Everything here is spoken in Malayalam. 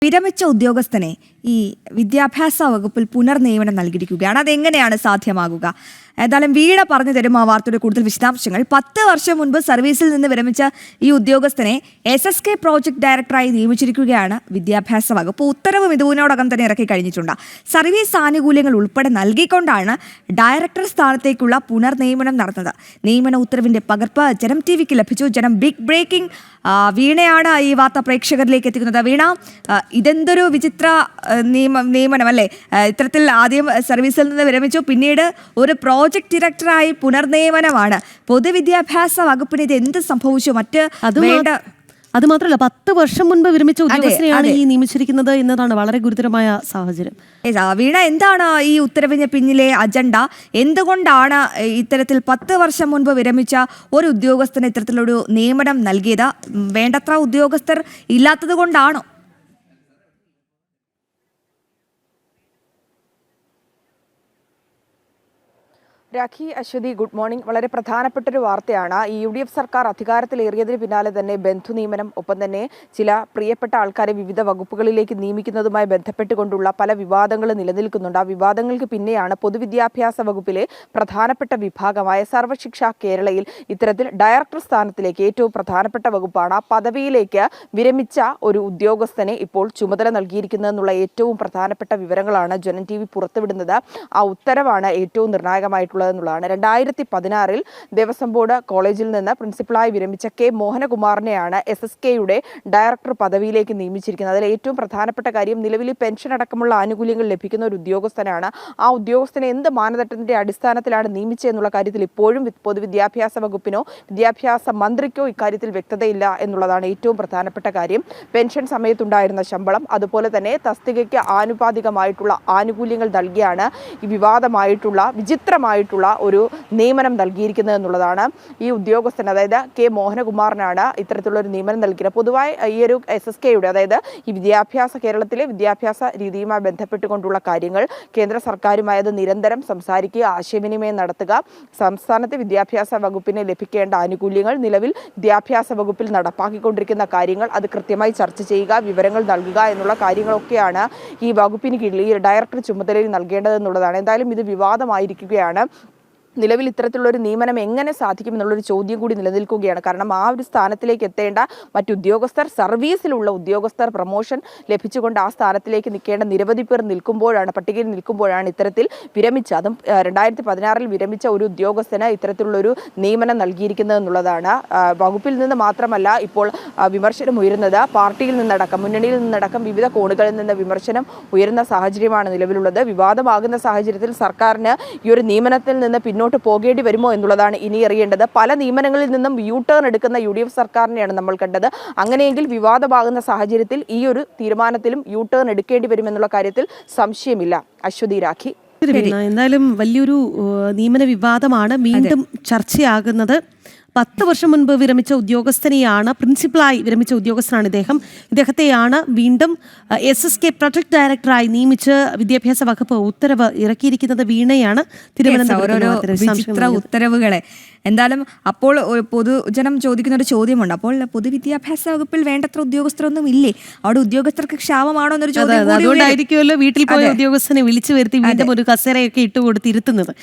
വിരമിച്ച ഉദ്യോഗസ്ഥനെ ഈ വിദ്യാഭ്യാസ വകുപ്പിൽ പുനർനിയമനം നൽകിയിരിക്കുകയാണ്. അതെങ്ങനെയാണ് സാധ്യമാകുക? ഏതായാലും വീണ പറഞ്ഞു തരും ആ വാർത്തയുടെ കൂടുതൽ വിശദാംശങ്ങൾ. 10 വർഷം മുൻപ് സർവീസിൽ നിന്ന് വിരമിച്ച ഈ ഉദ്യോഗസ്ഥനെ SSK പ്രോജക്ട് ഡയറക്ടറായി നിയമിച്ചിരിക്കുകയാണ് വിദ്യാഭ്യാസ വകുപ്പ്. ഉത്തരവും ഇതിനോടകം തന്നെ ഇറക്കി കഴിഞ്ഞിട്ടുണ്ട്. സർവീസ് ആനുകൂല്യങ്ങൾ ഉൾപ്പെടെ നൽകിക്കൊണ്ടാണ് ഡയറക്ടർ സ്ഥാനത്തേക്കുള്ള പുനർനിയമനം നടന്നത്. നിയമന ഉത്തരവിന്റെ പകർപ്പ് ജനം TVക്ക് ലഭിച്ചു. ജനം ബിഗ് ബ്രേക്കിംഗ്. വീണയാണ് ഈ വാർത്ത പ്രേക്ഷകരിലേക്ക് എത്തിക്കുന്നത്. വീണ, ഇതെന്തൊരു വിചിത്ര നിയമനം അല്ലേ? ഇത്തരത്തിൽ ആദ്യം സർവീസിൽ നിന്ന് വിരമിച്ചു, പിന്നീട് ഒരു പ്രോജക്ട് ഡയറക്ടറായി പുനർനിയമനമാണ്. പൊതുവിദ്യാഭ്യാസ വകുപ്പിന് ഇത് എന്ത് സംഭവിച്ചു? അത് മാത്രമല്ല, 10 വർഷം മുൻപ് വിരമിച്ച ഉദ്യോഗസ്ഥനെയാണ് ഈ നിയമിച്ചിരിക്കുന്നത് എന്നതാണ് വളരെ ഗുരുതരമായ സാഹചര്യം. വീണ, എന്താണ് ഈ ഉത്തരവിന് പിന്നിലെ അജണ്ട? എന്തുകൊണ്ടാണ് ഇത്തരത്തിൽ 10 വർഷം മുൻപ് വിരമിച്ച ഒരു ഉദ്യോഗസ്ഥന് ഇത്തരത്തിലൊരു നിയമനം നൽകിയത്? വേണ്ടത്ര ഉദ്യോഗസ്ഥർ ഇല്ലാത്തത് കൊണ്ടാണോ? Rakhi, Ashwathi, good morning. വളരെ പ്രധാനപ്പെട്ടൊരു വാർത്തയാണ്. ഈ UDF സർക്കാർ അധികാരത്തിലേറിയതിന് പിന്നാലെ തന്നെ ബന്ധു നിയമനം, ഒപ്പം തന്നെ ചില പ്രിയപ്പെട്ട ആൾക്കാരെ വിവിധ വകുപ്പുകളിലേക്ക് നിയമിക്കുന്നതുമായി ബന്ധപ്പെട്ടുകൊണ്ടുള്ള പല വിവാദങ്ങളും നിലനിൽക്കുന്നുണ്ട്. ആ വിവാദങ്ങൾക്ക് പിന്നെയാണ് പൊതുവിദ്യാഭ്യാസ വകുപ്പിലെ പ്രധാനപ്പെട്ട വിഭാഗമായ സർവശിക്ഷ കേരളയിൽ ഇത്തരത്തിൽ ഡയറക്ടർ സ്ഥാനത്തിലേക്ക്, ഏറ്റവും പ്രധാനപ്പെട്ട വകുപ്പാണ്, ആ പദവിയിലേക്ക് വിരമിച്ച ഒരു ഉദ്യോഗസ്ഥനെ ഇപ്പോൾ ചുമതല നൽകിയിരിക്കുന്നതെന്നുള്ള ഏറ്റവും പ്രധാനപ്പെട്ട വിവരങ്ങളാണ് ജനം TV പുറത്തുവിടുന്നത്. ആ ഉത്തരവാണ് ഏറ്റവും നിർണായകമായിട്ടുള്ളത് എന്നുള്ളതാണ്. 2016 ദേവസ്വം ബോർഡ് കോളേജിൽ നിന്ന് പ്രിൻസിപ്പളായി വിരമിച്ച K മോഹനകുമാറിനെയാണ് SSKയുടെ ഡയറക്ടർ പദവിയിലേക്ക് നിയമിച്ചിരിക്കുന്നത്. അതിൽ ഏറ്റവും പ്രധാനപ്പെട്ട കാര്യം, നിലവിൽ പെൻഷൻ അടക്കമുള്ള ആനുകൂല്യങ്ങൾ ലഭിക്കുന്ന ഒരു ഉദ്യോഗസ്ഥനാണ്. ആ ഉദ്യോഗസ്ഥനെ എന്ത് മാനദണ്ഡത്തിന്റെ അടിസ്ഥാനത്തിലാണ് നിയമിച്ചതെന്നുള്ള കാര്യത്തിൽ ഇപ്പോഴും പൊതുവിദ്യാഭ്യാസ വകുപ്പിനോ വിദ്യാഭ്യാസ മന്ത്രിക്കോ ഇക്കാര്യത്തിൽ വ്യക്തതയില്ല എന്നുള്ളതാണ് ഏറ്റവും പ്രധാനപ്പെട്ട കാര്യം. പെൻഷൻ സമയത്തുണ്ടായിരുന്ന ശമ്പളം, അതുപോലെ തന്നെ തസ്തികയ്ക്ക് ആനുപാതികമായിട്ടുള്ള ആനുകൂല്യങ്ങൾ നൽകിയാണ് ഈ വിവാദമായിട്ടുള്ള വിചിത്രമായിട്ടുള്ള ഒരു നിയമനം നൽകിയിരിക്കുന്നത് എന്നുള്ളതാണ്. ഈ ഉദ്യോഗസ്ഥൻ, അതായത് K മോഹനകുമാറിനാണ് ഇത്തരത്തിലുള്ള ഒരു നിയമനം നൽകിയത്. പൊതുവായി ഈ ഒരു SSKയുടെ, അതായത് ഈ കേരളത്തിലെ വിദ്യാഭ്യാസ രീതിയുമായി ബന്ധപ്പെട്ടുകൊണ്ടുള്ള കാര്യങ്ങൾ കേന്ദ്ര സർക്കാരുമായി അത് നിരന്തരം സംസാരിക്കുക, ആശയവിനിമയം നടത്തുക, സംസ്ഥാനത്തെ വിദ്യാഭ്യാസ വകുപ്പിന് ലഭിക്കേണ്ട ആനുകൂല്യങ്ങൾ, നിലവിൽ വിദ്യാഭ്യാസ വകുപ്പിൽ നടപ്പാക്കിക്കൊണ്ടിരിക്കുന്ന കാര്യങ്ങൾ അത് കൃത്യമായി ചർച്ച ചെയ്യുക, വിവരങ്ങൾ നൽകുക എന്നുള്ള കാര്യങ്ങളൊക്കെയാണ് ഈ വകുപ്പിന് കീഴിൽ ഈ ഡയറക്ടർ ചുമതലയിൽ നൽകേണ്ടതെന്നുള്ളതാണ്. എന്തായാലും ഇത് വിവാദമായിരിക്കുകയാണ്. നിലവിൽ ഇത്തരത്തിലുള്ള ഒരു നിയമനം എങ്ങനെ സാധിക്കുമെന്നുള്ളൊരു ചോദ്യം കൂടി നിലനിൽക്കുകയാണ്. കാരണം ആ ഒരു സ്ഥാനത്തിലേക്ക് എത്തേണ്ട മറ്റുദ്യോഗസ്ഥർ, സർവീസിലുള്ള ഉദ്യോഗസ്ഥർ, പ്രൊമോഷൻ ലഭിച്ചുകൊണ്ട് ആ സ്ഥാനത്തിലേക്ക് നിൽക്കേണ്ട നിരവധി പേർ പട്ടികയിൽ നിൽക്കുമ്പോഴാണ് ഇത്തരത്തിൽ വിരമിച്ച, അതും 2016 വിരമിച്ച ഒരു ഉദ്യോഗസ്ഥന് ഇത്തരത്തിലുള്ളൊരു നിയമനം നൽകിയിരിക്കുന്നത് എന്നുള്ളതാണ്. വകുപ്പിൽ നിന്ന് മാത്രമല്ല ഇപ്പോൾ വിമർശനം ഉയരുന്നത്, പാർട്ടിയിൽ നിന്നടക്കം, മുന്നണിയിൽ നിന്നടക്കം വിവിധ കോണുകളിൽ നിന്ന് വിമർശനം ഉയരുന്ന സാഹചര്യമാണ് നിലവിലുള്ളത്. വിവാദമാകുന്ന സാഹചര്യത്തിൽ സർക്കാരിന് ഈ ഒരു നിയമനത്തിൽ നിന്ന് പിന്നോട്ട് പോകേണ്ടി വരുമോ എന്നുള്ളതാണ് ഇനി അറിയേണ്ടത്. പല നിയമനങ്ങളിൽ നിന്നും U-ടേൺ എടുക്കുന്ന UDF സർക്കാരിനെയാണ് നമ്മൾ കണ്ടത്. അങ്ങനെയെങ്കിൽ വിവാദമാകുന്ന സാഹചര്യത്തിൽ ഈ ഒരു തീരുമാനത്തിലും U-ടേൺ എടുക്കേണ്ടി വരുമെന്നുള്ള കാര്യത്തിൽ സംശയമില്ല. അശ്വതി, രാഖി. എന്തായാലും വലിയൊരു നിയമന വിവാദമാണ് വീണ്ടും ചർച്ചയാകുന്നത്. 10 വർഷം മുൻപ് വിരമിച്ച ഉദ്യോഗസ്ഥനെയാണ്, പ്രിൻസിപ്പളായി വിരമിച്ച ഉദ്യോഗസ്ഥനാണ് ഇദ്ദേഹത്തെയാണ് വീണ്ടും SSK പ്രൊജക്ട് ഡയറക്ടറായി നിയമിച്ച് വിദ്യാഭ്യാസ വകുപ്പ് ഉത്തരവ് ഇറക്കിയിരിക്കുന്നത്. വീണയാണ് തിരുവനന്തപുരത്ത് ഉത്തരവുകളെ. എന്തായാലും അപ്പോൾ പൊതുജനം ചോദിക്കുന്ന ഒരു ചോദ്യമുണ്ട്, അപ്പോൾ പൊതുവിദ്യാഭ്യാസ വകുപ്പിൽ വേണ്ടത്ര ഉദ്യോഗസ്ഥരൊന്നും ഇല്ലേ? അവിടെ ഉദ്യോഗസ്ഥർക്ക് ക്ഷാമമാണോ എന്നൊരു ചോദ്യം. അതുകൊണ്ടായിരിക്കുമല്ലോ വീട്ടിൽ പോയ ഉദ്യോഗസ്ഥനെ വിളിച്ചു വരുത്തി വീണ്ടും ഒരു കസേരയൊക്കെ ഇട്ടുകൊടുത്തിരുത്തുന്നത്.